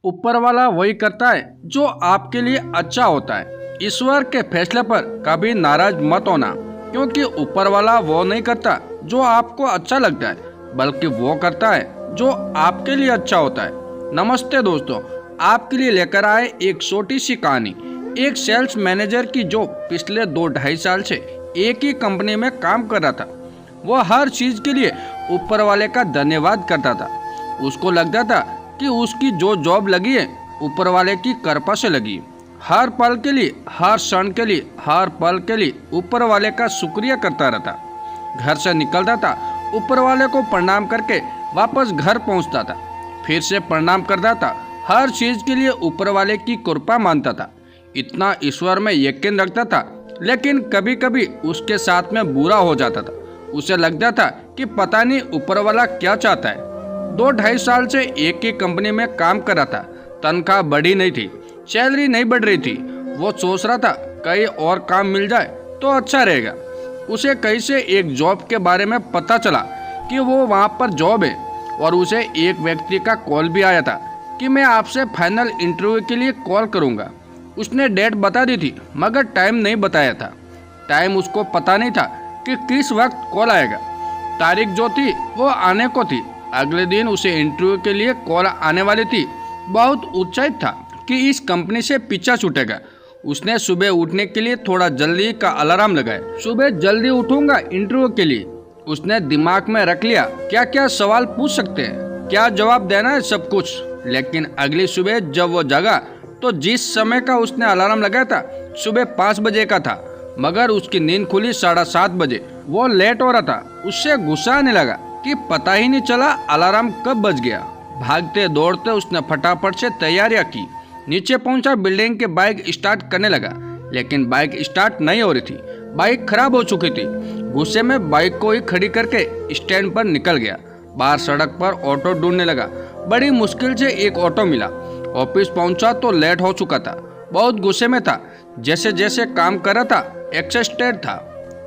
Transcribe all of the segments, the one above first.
ऊपर वाला वही करता है जो आपके लिए अच्छा होता है। ईश्वर के फैसले पर कभी नाराज मत होना, क्योंकि ऊपर वाला वो नहीं करता जो आपको अच्छा लगता है, बल्कि वो करता है जो आपके लिए अच्छा होता है। नमस्ते दोस्तों, आपके लिए लेकर आए एक छोटी सी कहानी एक सेल्स मैनेजर की, जो पिछले 2-2.5 साल से एक ही कंपनी में काम कर रहा था। वो हर चीज के लिए ऊपर वाले का धन्यवाद करता था। उसको लगता था कि उसकी जो जॉब लगी है ऊपर वाले की कृपा से लगी है। हर पल के लिए, हर क्षण के लिए, हर पल के लिए ऊपर वाले का शुक्रिया करता रहता। घर से निकलता था, ऊपर वाले को प्रणाम करके वापस घर पहुंचता था, फिर से प्रणाम करता था। हर चीज के लिए ऊपर वाले की कृपा मानता था। इतना ईश्वर में यकीन रखता था, लेकिन कभी कभी उसके साथ में बुरा हो जाता था। उसे लगता था कि पता नहीं ऊपर वाला क्या चाहता है। 2-2.5 साल से एक ही कंपनी में काम कर रहा था। तनख्वाह बढ़ी नहीं थी, सैलरी नहीं बढ़ रही थी। वो सोच रहा था कहीं और काम मिल जाए तो अच्छा रहेगा। उसे कहीं से एक जॉब के बारे में पता चला कि वो वहाँ पर जॉब है, और उसे एक व्यक्ति का कॉल भी आया था कि मैं आपसे फाइनल इंटरव्यू के लिए कॉल करूँगा। उसने डेट बता दी थी, मगर टाइम नहीं बताया था। टाइम उसको पता नहीं था कि किस वक्त कॉल आएगा। तारीख जो थी वो आने को थी। अगले दिन उसे इंटरव्यू के लिए कॉल आने वाली थी। बहुत उत्साहित था कि इस कंपनी से पीछा छूटेगा। उसने सुबह उठने के लिए थोड़ा जल्दी का अलार्म लगाया। सुबह जल्दी उठूंगा इंटरव्यू के लिए। उसने दिमाग में रख लिया क्या क्या सवाल पूछ सकते हैं, क्या जवाब देना है, सब कुछ। लेकिन अगली सुबह जब वो जगा तो जिस समय का उसने अलार्म लगाया था सुबह 5 बजे का था, मगर उसकी नींद खुली 7:30 बजे। वो लेट हो रहा था। उससे गुस्सा आने लगा कि पता ही नहीं चला अलार्म कब बज गया। भागते दौड़ते उसने फटाफट से तैयारियां की। नीचे पहुंचा, बिल्डिंग के बाइक स्टार्ट करने लगा, लेकिन बाइक स्टार्ट नहीं हो रही थी। बाइक खराब हो चुकी थी। गुस्से में बाइक को ही खड़ी करके स्टैंड पर निकल गया। बाहर सड़क पर ऑटो ढूंढने लगा। बड़ी मुश्किल से एक ऑटो मिला। ऑफिस पहुंचा तो लेट हो चुका था। बहुत गुस्से में था। जैसे जैसे काम कर रहा था एक्साइटेड था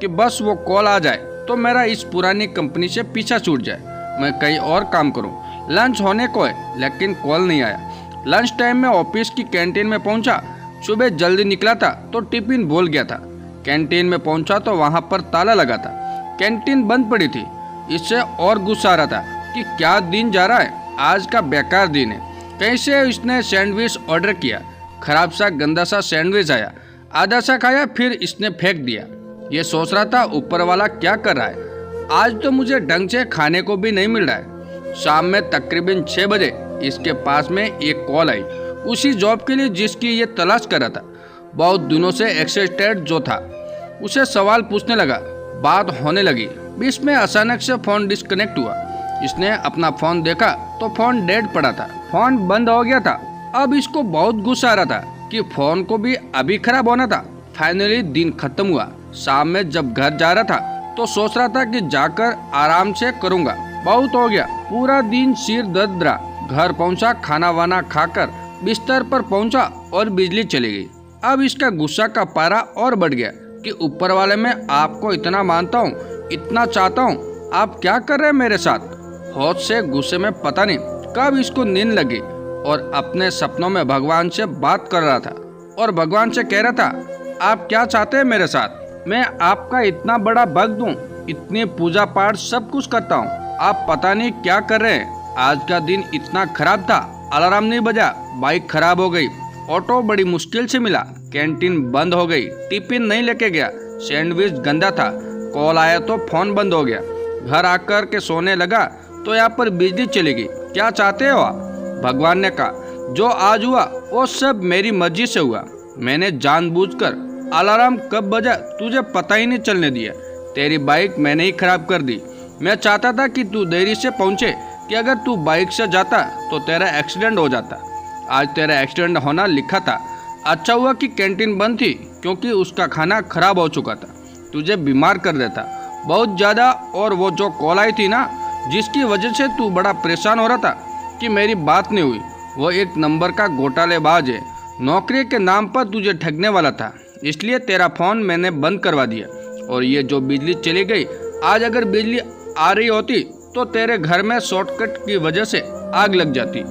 कि बस वो कॉल आ जाए तो मेरा इस पुरानी कंपनी से पीछा छूट जाए, मैं कहीं और काम करूं। लंच होने को है, लेकिन कॉल नहीं आया। लंच टाइम में ऑफिस की कैंटीन में पहुंचा। सुबह जल्दी निकला था तो टिफिन भूल गया था। कैंटीन में पहुंचा तो वहां पर ताला लगा था। कैंटीन बंद पड़ी थी। इससे और गुस्सा आ रहा था कि क्या दिन जा रहा है, आज का बेकार दिन है। कहीं से इसने सैंडविच ऑर्डर किया। खराब सा गंदा सा सैंडविच आया। आधा सा खाया, फिर इसने फेंक दिया। ये सोच रहा था ऊपर वाला क्या कर रहा है, आज तो मुझे ढंग से खाने को भी नहीं मिल रहा है। शाम में तकरीबन 6 बजे इसके पास में एक कॉल आई, उसी जॉब के लिए जिसकी ये तलाश कर रहा था। बहुत दिनों से एक्साइटेड जो था, उसे सवाल पूछने लगा। बात होने लगी। बीच में अचानक से फोन डिस्कनेक्ट हुआ। इसने अपना फोन देखा तो फोन डेड पड़ा था। फोन बंद हो गया था। अब इसको बहुत गुस्सा आ रहा था कि फोन को भी अभी खराब होना था। फाइनली दिन खत्म हुआ। शाम में जब घर जा रहा था तो सोच रहा था कि जाकर आराम से करूंगा, बहुत हो गया। पूरा दिन सिर दर्द रहा। घर पहुंचा, खाना वाना खाकर बिस्तर पर पहुंचा और बिजली चली गई। अब इसका गुस्सा का पारा और बढ़ गया कि ऊपर वाले मैं आपको इतना मानता हूँ, इतना चाहता हूँ, आप क्या कर रहे हैं मेरे साथ। होश से गुस्से में पता नहीं कब इसको नींद लगी और अपने सपनों में भगवान से बात कर रहा था और भगवान से कह रहा था आप क्या चाहते हैं मेरे साथ। मैं आपका इतना बड़ा भक्त हूँ, इतनी पूजा पाठ सब कुछ करता हूँ, आप पता नहीं क्या कर रहे हैं। आज का दिन इतना खराब था, अलार्म नहीं बजा, बाइक खराब हो गई, ऑटो बड़ी मुश्किल से मिला, कैंटीन बंद हो गई, टिफिन नहीं लेके गया, सैंडविच गंदा था, कॉल आया तो फोन बंद हो गया। घर आकर के सोने लगा तो यहाँ पर बिजली चली गई। क्या चाहते हो आप। भगवान ने कहा जो आज हुआ वो सब मेरी मर्जी से हुआ। मैंने जानबूझकर अलार्म कब बजा तुझे पता ही नहीं चलने दिया। तेरी बाइक मैंने ही खराब कर दी। मैं चाहता था कि तू देरी से पहुंचे, कि अगर तू बाइक से जाता तो तेरा एक्सीडेंट हो जाता। आज तेरा एक्सीडेंट होना लिखा था। अच्छा हुआ कि कैंटीन बंद थी, क्योंकि उसका खाना खराब हो चुका था, तुझे बीमार कर देता बहुत ज़्यादा। और वो जो कॉल आई थी ना, जिसकी वजह से तू बड़ा परेशान हो रहा था कि मेरी बात नहीं हुई, वो एक नंबर का घोटालेबाज है। नौकरी के नाम पर तुझे ठगने वाला था, इसलिए तेरा फ़ोन मैंने बंद करवा दिया। और ये जो बिजली चली गई, आज अगर बिजली आ रही होती तो तेरे घर में शॉर्टकट की वजह से आग लग जाती।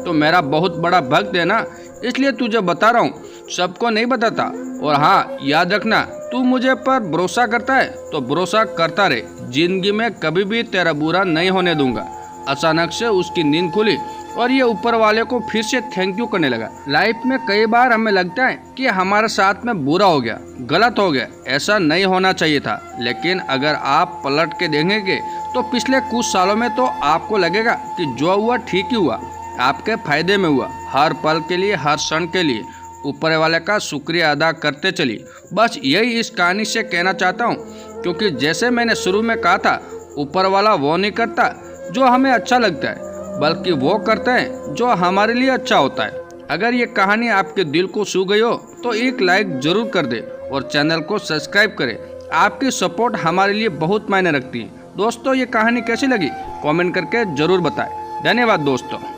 तो मेरा बहुत बड़ा भक्त है ना, इसलिए तुझे बता रहा हूँ, सबको नहीं बताता। और हाँ, याद रखना, तू मुझे पर भरोसा करता है तो भरोसा करता रहे, जिंदगी में कभी भी तेरा बुरा नहीं होने दूंगा। अचानक से उसकी नींद खुली और ये ऊपर वाले को फिर से थैंक यू करने लगा। लाइफ में कई बार हमें लगता है कि हमारे साथ में बुरा हो गया, गलत हो गया, ऐसा नहीं होना चाहिए था। लेकिन अगर आप पलट के देखेंगे तो पिछले कुछ सालों में तो आपको लगेगा कि जो हुआ ठीक ही हुआ, आपके फायदे में हुआ। हर पल के लिए, हर क्षण के लिए ऊपर वाले का शुक्रिया अदा करते चलिए। बस यही इस कहानी से कहना चाहता हूँ, क्योंकि जैसे मैंने शुरू में कहा था, ऊपर वाला वो नहीं करता जो हमें अच्छा लगता है, बल्कि वो करते हैं जो हमारे लिए अच्छा होता है। अगर ये कहानी आपके दिल को छू गई हो तो एक लाइक जरूर कर दे और चैनल को सब्सक्राइब करें। आपकी सपोर्ट हमारे लिए बहुत मायने रखती है। दोस्तों, ये कहानी कैसी लगी कमेंट करके जरूर बताएं। धन्यवाद दोस्तों।